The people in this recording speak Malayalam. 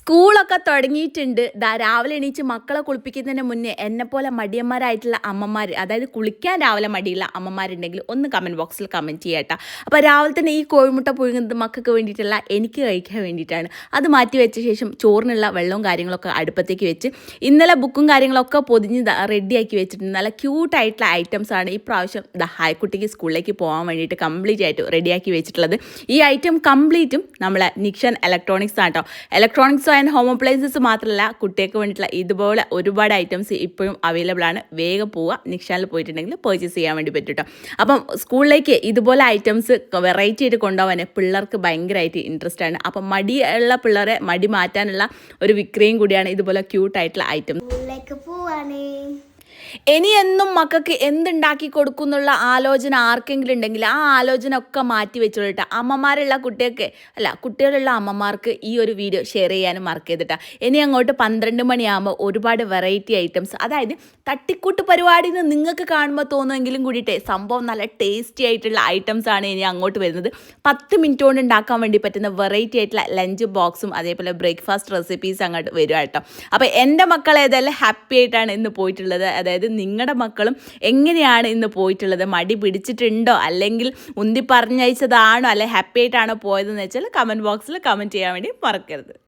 സ്കൂളൊക്കെ തുടങ്ങിയിട്ടുണ്ട്. രാവിലെ എണീച്ച് മക്കളെ കുളിപ്പിക്കുന്നതിന് മുന്നേ എന്നെപ്പോലെ മടിയന്മാരായിട്ടുള്ള അമ്മമാർ, അതായത് കുളിക്കാൻ രാവിലെ മടിയുള്ള അമ്മമാരുണ്ടെങ്കിൽ ഒന്ന് കമൻറ്റ് ബോക്സിൽ കമൻറ്റ് ചെയ്യട്ടോ. അപ്പോൾ രാവിലെ തന്നെ ഈ കോഴിമുട്ട പുഴുങ്ങുന്നത് മക്കൾക്ക് വേണ്ടിയിട്ടല്ല, എനിക്ക് കഴിക്കാൻ വേണ്ടിയിട്ടാണ്. അത് മാറ്റി വെച്ച ശേഷം ചോറിനുള്ള വെള്ളവും കാര്യങ്ങളൊക്കെ അടുപ്പത്തേക്ക് വെച്ച് ഇന്നലെ ബുക്കും കാര്യങ്ങളൊക്കെ പൊതിഞ്ഞ് റെഡിയാക്കി വെച്ചിട്ടുണ്ട്. നല്ല ക്യൂട്ടായിട്ടുള്ള ഐറ്റംസാണ് ഈ പ്രാവശ്യം ഹായ്ക്കുട്ടിക്ക് സ്കൂളിലേക്ക് പോകാൻ വേണ്ടിയിട്ട് കംപ്ലീറ്റ് ആയിട്ട് റെഡിയാക്കി വെച്ചിട്ടുള്ളത്. ഈ ഐറ്റം കംപ്ലീറ്റും നമ്മളെ നിക്ഷൻ ഇലക്ട്രോണിക്സ് ആണ് കേട്ടോ. ഇലക്ട്രോണിക്സ് ആൻഡ് ഹോം അപ്ലയൻസസ് മാത്രമല്ല, കുട്ടികൾക്ക് വേണ്ടിയിട്ടുള്ള ഇതുപോലെ ഒരുപാട് ഐറ്റംസ് ഇപ്പോഴും അവൈലബിൾ ആണ്. വേഗം പോവുക, നിക്ഷാനിൽ പോയിട്ടുണ്ടെങ്കിൽ പർച്ചേസ് ചെയ്യാൻ വേണ്ടി പറ്റും കേട്ടോ. അപ്പം സ്കൂളിലേക്ക് ഇതുപോലെ ഐറ്റംസ് വെറൈറ്റി ആയിട്ട് കൊണ്ടുപോകാൻ പിള്ളേർക്ക് ഭയങ്കരമായിട്ട് ഇൻട്രസ്റ്റ് ആണ്. അപ്പം മടിയുള്ള പിള്ളേരെ മടി മാറ്റാനുള്ള ഒരു വിക്രയം കൂടിയാണ് ഇതുപോലെ ക്യൂട്ടായിട്ടുള്ള ഐറ്റംസ്. ഇനി എന്നും മക്കൾക്ക് എന്തുണ്ടാക്കി കൊടുക്കും എന്നുള്ള ആലോചന ആർക്കെങ്കിലും ഉണ്ടെങ്കിൽ ആ ആലോചന ഒക്കെ മാറ്റി വെച്ചോളിട്ടാ. അമ്മമാരുള്ള കുട്ടികൾക്ക് കുട്ടികളുള്ള അമ്മമാർക്ക് ഈ ഒരു വീഡിയോ ഷെയർ ചെയ്യാനും മറക്കരുതിട്ടാ. ഇനി അങ്ങോട്ട് 12 മണിയാകുമ്പോൾ ഒരുപാട് വെറൈറ്റി ഐറ്റംസ്, അതായത് തട്ടിക്കൂട്ട് പരിപാടിയിൽ നിന്ന് നിങ്ങൾക്ക് കാണുമ്പോൾ തോന്നുമെങ്കിലും കൂടിയിട്ടേ സംഭവം നല്ല ടേസ്റ്റി ആയിട്ടുള്ള ഐറ്റംസ് ആണ് ഇനി അങ്ങോട്ട് വരുന്നത്. 10 മിനിറ്റ് കൊണ്ട് ഉണ്ടാക്കാൻ വേണ്ടി പറ്റുന്ന വെറൈറ്റി ആയിട്ടുള്ള ലഞ്ച് ബോക്സും അതേപോലെ ബ്രേക്ക്ഫാസ്റ്റ് റെസിപ്പീസ് അങ്ങോട്ട് വരും കേട്ടോ. അപ്പോൾ എൻ്റെ മക്കൾ ഏതായാലും ഹാപ്പി ആയിട്ടാണ് ഇന്ന് പോയിട്ടുള്ളത്. അതായത് നിങ്ങളുടെ മക്കളും എങ്ങനെയാണ് ഇന്ന് പോയിട്ടുള്ളത്? മടി പിടിച്ചിട്ടുണ്ടോ, അല്ലെങ്കിൽ ഉന്തി പറഞ്ഞയച്ചതാണോ, അല്ലെങ്കിൽ ഹാപ്പി ആയിട്ടാണോ പോയതെന്ന് വെച്ചാൽ കമൻറ്റ് ബോക്സിൽ കമൻറ്റ് ചെയ്യാൻ വേണ്ടി മറക്കരുത്.